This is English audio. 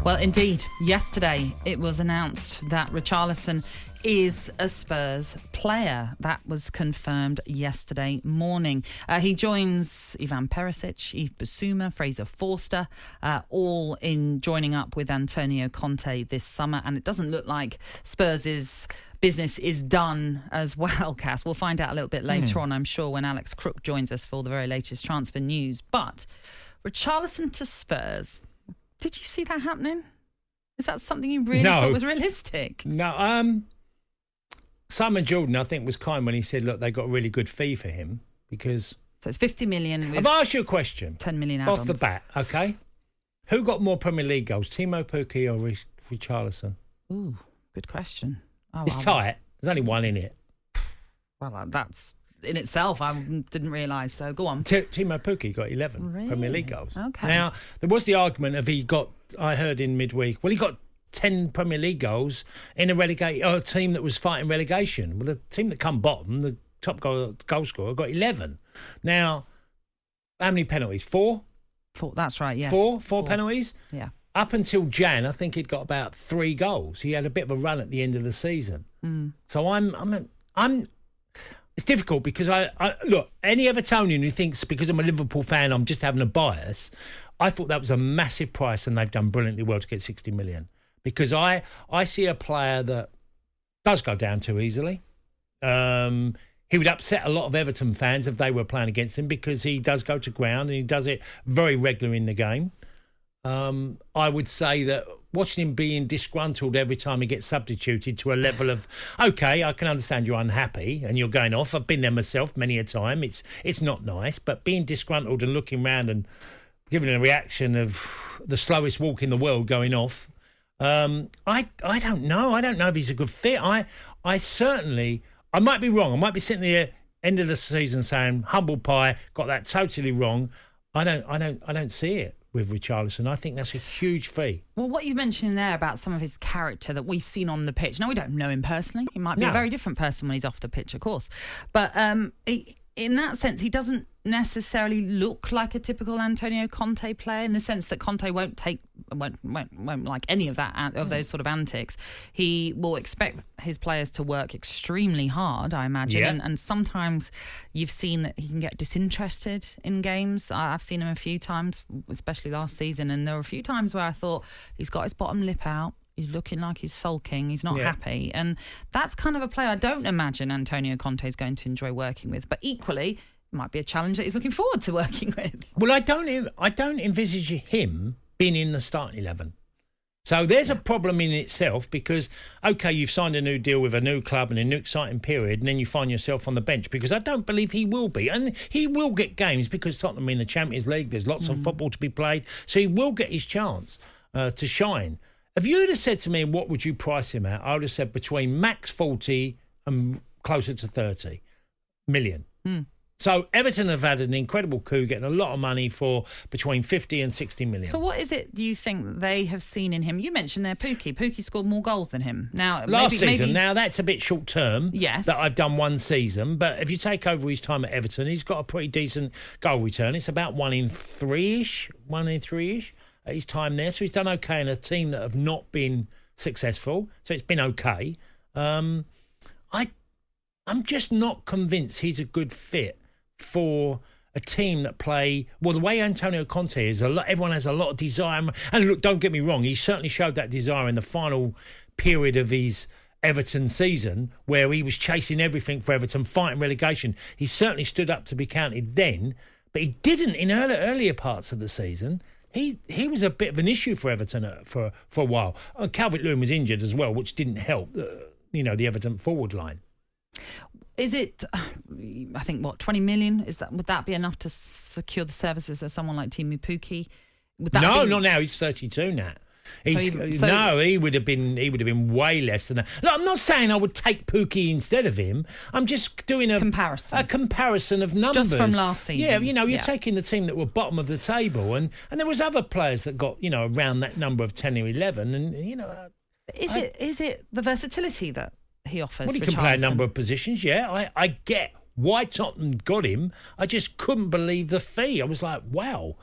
Well, indeed, yesterday it was announced that Richarlison is a Spurs player. That was confirmed yesterday morning. He joins Ivan Perisic, Yves Bissouma, Fraser Forster, all in joining up with Antonio Conte this summer. And it doesn't look like Spurs' business is done as well, Cass. We'll find out a little bit later on, I'm sure, when Alex Crook joins us for the very latest transfer news. But Richarlison to Spurs, did you see that happening? Is that something you really thought was realistic? No. Simon Jordan, I think, was kind when he said, look, they got a really good fee for him because... So it's 50 million with... I've asked you a question. 10 million add-ons. Off the bat, OK? Who got more Premier League goals, Timo Pukki or Richarlison? Ooh, good question. It's tight. There's only one in it. Well, that's... in itself, I didn't realise, so go on. Timo Pukki got 11 Premier League goals. Okay. Now, there was the argument of I heard in midweek, well, he got 10 Premier League goals in a team that was fighting relegation. Well, the team that come bottom, the top goal scorer, got 11. Now, how many penalties? Four, that's right, yes. Four penalties? Yeah. Up until Jan, I think he'd got about 3 goals. He had a bit of a run at the end of the season. So it's difficult because I look, any Evertonian who thinks because I'm a Liverpool fan I'm just having a bias, I thought that was a massive price and they've done brilliantly well to get 60 million. Because I see a player that does go down too easily. He would upset a lot of Everton fans if they were playing against him because he does go to ground and he does it very regular in the game. I would say that watching him being disgruntled every time he gets substituted to a level of, OK, I can understand you're unhappy and you're going off. I've been there myself many a time. It's not nice. But being disgruntled and looking round and giving a reaction of the slowest walk in the world going off, I don't know. I don't know if he's a good fit. I might be wrong. I might be sitting there end of the season saying, humble pie, got that totally wrong. I don't see it with Richarlison. I think that's a huge fee. Well, what you mentioned there about some of his character that we've seen on the pitch. Now, we don't know him personally. He might be a very different person when he's off the pitch, of course. But in that sense, he doesn't necessarily look like a typical Antonio Conte player in the sense that Conte won't like any of that of those sort of antics. He will expect his players to work extremely hard, I imagine, and sometimes you've seen that he can get disinterested in games. I've seen him a few times, especially last season, and there were a few times where I thought he's got his bottom lip out. He's looking like he's sulking. He's not happy. And that's kind of a player I don't imagine Antonio Conte is going to enjoy working with. But equally, it might be a challenge that he's looking forward to working with. Well, I don't envisage him being in the starting 11. So there's a problem in itself because, OK, you've signed a new deal with a new club and a new exciting period, and then you find yourself on the bench because I don't believe he will be. And he will get games because Tottenham in the Champions League, there's lots of football to be played. So he will get his chance to shine. If you had said to me, what would you price him at? I would have said between max 40 and closer to 30 million. So Everton have had an incredible coup, getting a lot of money for between 50 and 60 million. So what is it do you think they have seen in him? You mentioned there Pukki. Pukki scored more goals than him. Now, last season, now that's a bit short term. Yes. That I've done one season. But if you take over his time at Everton, he's got a pretty decent goal return. It's about 1 in 3-ish. At his time there. So he's done OK in a team that have not been successful. So it's been OK. I'm just not convinced he's a good fit for a team that play... Well, the way Antonio Conte is, everyone has a lot of desire. And look, don't get me wrong, he certainly showed that desire in the final period of his Everton season where he was chasing everything for Everton, fighting relegation. He certainly stood up to be counted then, but he didn't in earlier parts of the season. He was a bit of an issue for Everton for a while. Calvert-Lewin was injured as well, which didn't help, the Everton forward line. Is it, I think, 20 million? Would that be enough to secure the services of someone like Timo Pukki? Not now. He's 32 now. He would have been way less than that. Look, I'm not saying I would take Pukki instead of him. I'm just doing a comparison of numbers. Just from last season. Yeah, you're taking the team that were bottom of the table, and there was other players that got around that number of 10 or 11, and Is it the versatility that he offers? Well, he can play a number of positions. Yeah, I get why Tottenham got him. I just couldn't believe the fee. I was like, wow.